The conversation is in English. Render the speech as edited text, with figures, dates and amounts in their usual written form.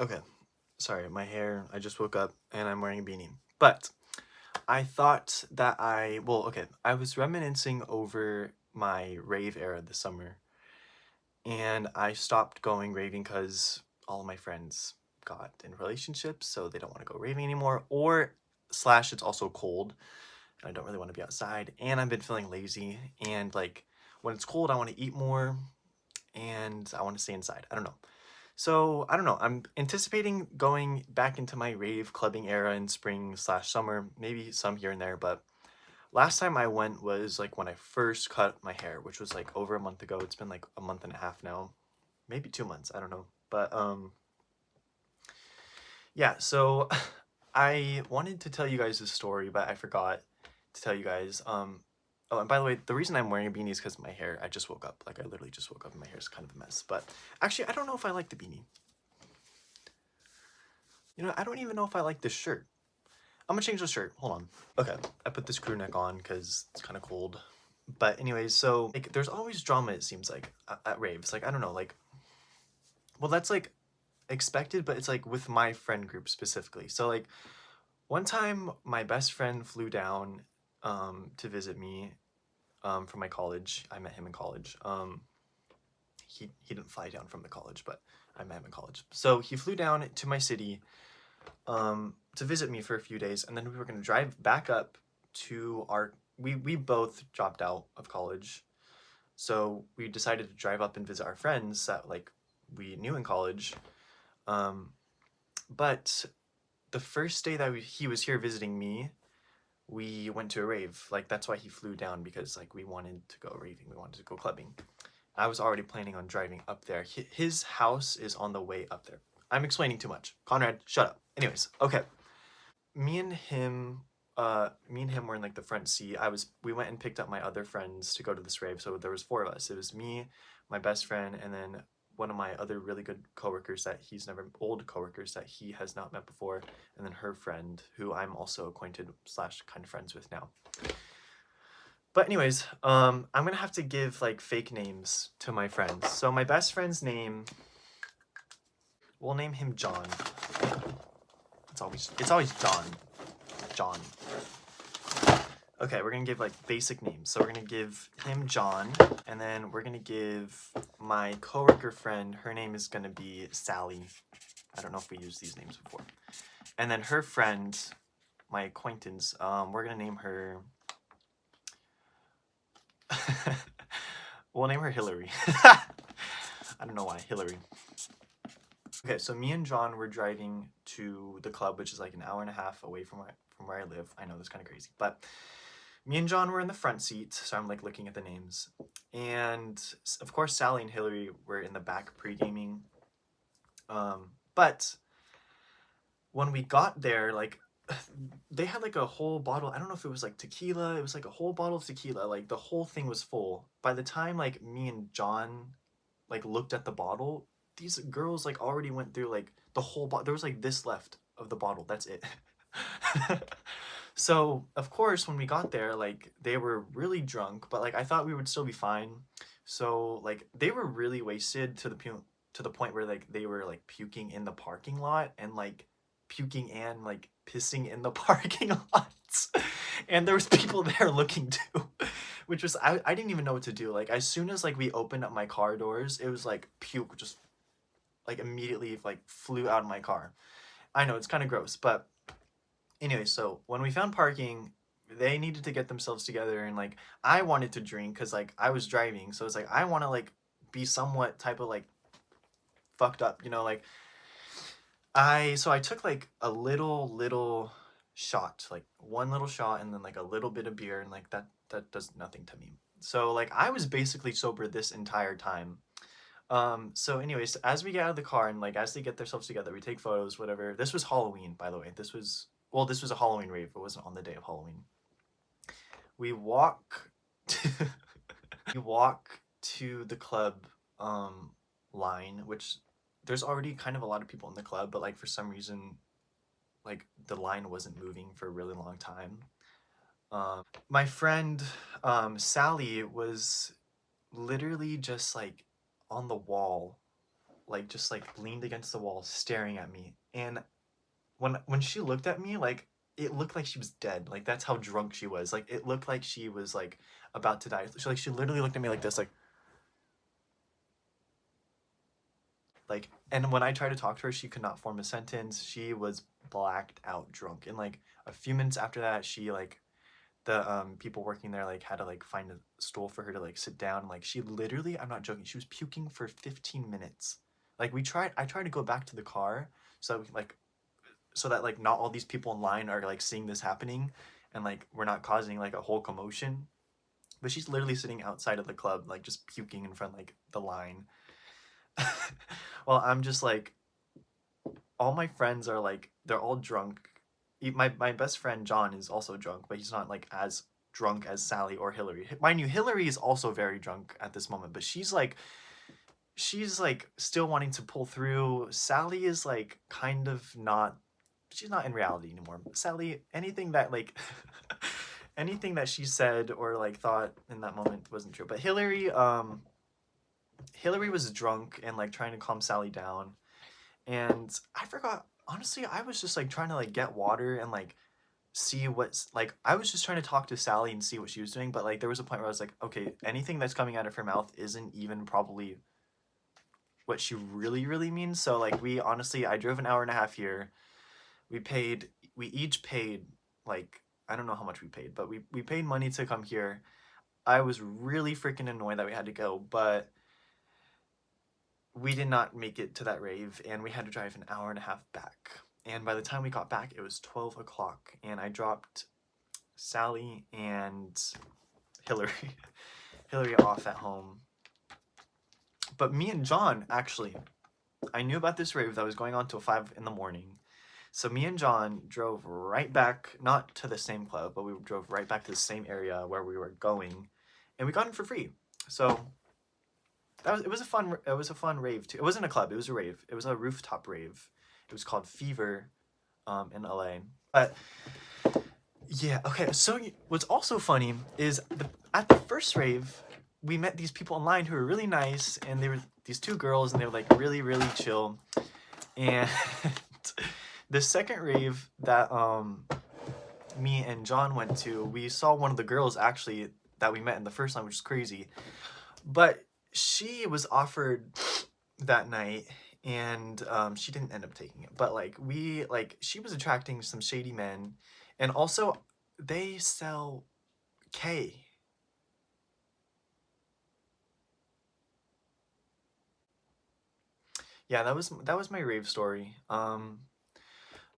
Okay, sorry, my hair, I just woke up and I'm wearing a beanie. But I thought that I was reminiscing over my rave era this summer, and I stopped going raving because all of my friends got in relationships, so they don't want to go raving anymore, or slash it's also cold, and I don't really want to be outside, and I've been feeling lazy, and like when it's cold, I want to eat more, and I want to stay inside. I don't know. So I don't know. I'm anticipating going back into my rave clubbing era in spring slash summer, maybe some here and there. But last time I went was like when I first cut my hair, which was like over a month ago. It's been like a month and a half now, maybe 2 months. I don't know. But yeah. So I wanted to tell you guys this story, but I forgot to tell you guys. Oh, and by the way, the reason I'm wearing a beanie is because my hair. I just woke up. Like I literally just woke up, and my hair is kind of a mess. But actually, I don't know if I like the beanie. You know, I don't even know if I like this shirt. I'm gonna change the shirt. Hold on. Okay, I put this crew neck on because it's kind of cold. But anyways, so like, there's always drama. It seems like at raves. Like I don't know. Like, well, that's like expected, but it's like with my friend group specifically. So like one time, my best friend flew down to visit me from my college. I met him in college. He didn't fly down from the college, but I met him in college. So he flew down to my city to visit me for a few days, and then we were going to drive back up to our. We both dropped out of college, so we decided to drive up and visit our friends that like we knew in college. Um, but the first day that he was here visiting me, we went to a rave. Like that's why he flew down, because like we wanted to go raving, we wanted to go clubbing. I was already planning on driving up there. His house is on the way up there. I'm explaining too much. Conrad, shut up. Anyways, okay. Me and him, me and him were in like the front seat. We went and picked up my other friends to go to this rave. So there was four of us. It was me, my best friend, and then one of my other really good coworkers that old coworkers that he has not met before, and then her friend, who I'm also acquainted slash kind of friends with now. But anyways, I'm gonna have to give like fake names to my friends. So my best friend's name, we'll name him John. It's always John. John. Okay, we're gonna give like basic names. So we're gonna give him John, and then we're gonna give my coworker friend, her name is gonna be Sally. I don't know if we used these names before. And then her friend, my acquaintance, we're gonna name her. We'll name her Hillary. I don't know why, Hillary. Okay, so me and John were driving to the club, which is like an hour and a half away from where I live. I know that's kind of crazy, but me and John were in the front seat, so I'm like looking at the names, and of course Sally and Hillary were in the back pre-gaming. But when we got there, like they had like a whole bottle. I don't know if it was like tequila. It was like a whole bottle of tequila. Like the whole thing was full. By the time like me and John like looked at the bottle, these girls like already went through like the whole bottle. There was like this left of the bottle. That's it. So of course when we got there, like they were really drunk, but like I thought we would still be fine. So like they were really wasted to the point where like they were like puking in the parking lot, and like puking and like pissing in the parking lots. And there was people there looking too, which was I didn't even know what to do. Like as soon as like we opened up my car doors, it was like puke just like immediately like flew out of my car. I know it's kind of gross, but anyway, so when we found parking, they needed to get themselves together, and like I wanted to drink because like I was driving, so it's like I want to like be somewhat type of like fucked up, you know, like I took like a little shot, like one little shot, and then like a little bit of beer, and like that does nothing to me. So like I was basically sober this entire time. So anyways, as we get out of the car and like as they get themselves together, we take photos, whatever. This was Halloween, by the way. This was a Halloween rave. It wasn't on the day of Halloween. We walk to, we walk to the club line, which there's already kind of a lot of people in the club, but like for some reason like the line wasn't moving for a really long time. My friend Sally was literally just like on the wall like just like leaned against the wall staring at me. And when she looked at me, like it looked like she was dead. Like that's how drunk she was. Like it looked like she was like about to die. She literally looked at me like this, like, and when I tried to talk to her, she could not form a sentence. She was blacked out drunk. And like a few minutes after that, she like the people working there like had to like find a stool for her to like sit down. Like she literally, I'm not joking, she was puking for 15 minutes. Like I tried to go back to the car so like so that like not all these people in line are like seeing this happening and like we're not causing like a whole commotion. But she's literally sitting outside of the club like just puking in front of like the line. Well, I'm just like all my friends are like they're all drunk. My best friend John is also drunk, but he's not like as drunk as Sally or Hillary. Mind you, Hillary is also very drunk at this moment, but she's like still wanting to pull through. Sally is like kind of not, she's not in reality anymore. Sally, anything that like anything that she said or like thought in that moment wasn't true. But Hillary was drunk and like trying to calm Sally down. And I forgot, honestly, I was just like trying to like get water and like see what's like, I was just trying to talk to Sally and see what she was doing. But like there was a point where I was like, okay, anything that's coming out of her mouth isn't even probably what she really means. So like we honestly, I drove an hour and a half here. We each paid like, I don't know how much we paid, but we paid money to come here. I was really freaking annoyed that we had to go, but we did not make it to that rave and we had to drive an hour and a half back. And by the time we got back, it was 12 o'clock and I dropped Sally and Hillary, Hillary off at home. But me and John, actually, I knew about this rave that was going on till 5 in the morning. So me and John drove right back, not to the same club, but we drove right back to the same area where we were going, and we got in for free. So it was a fun rave too. It wasn't a club, it was a rave. It was a rooftop rave. It was called Fever, in LA. But yeah, okay. So what's also funny is at the first rave, we met these people online who were really nice, and they were these two girls, and they were like really chill. And the second rave that me and John went to, we saw one of the girls actually that we met in the first time, which is crazy. But she was offered that night, and she didn't end up taking it. But like she was attracting some shady men, and also they sell K. Yeah, that was my rave story.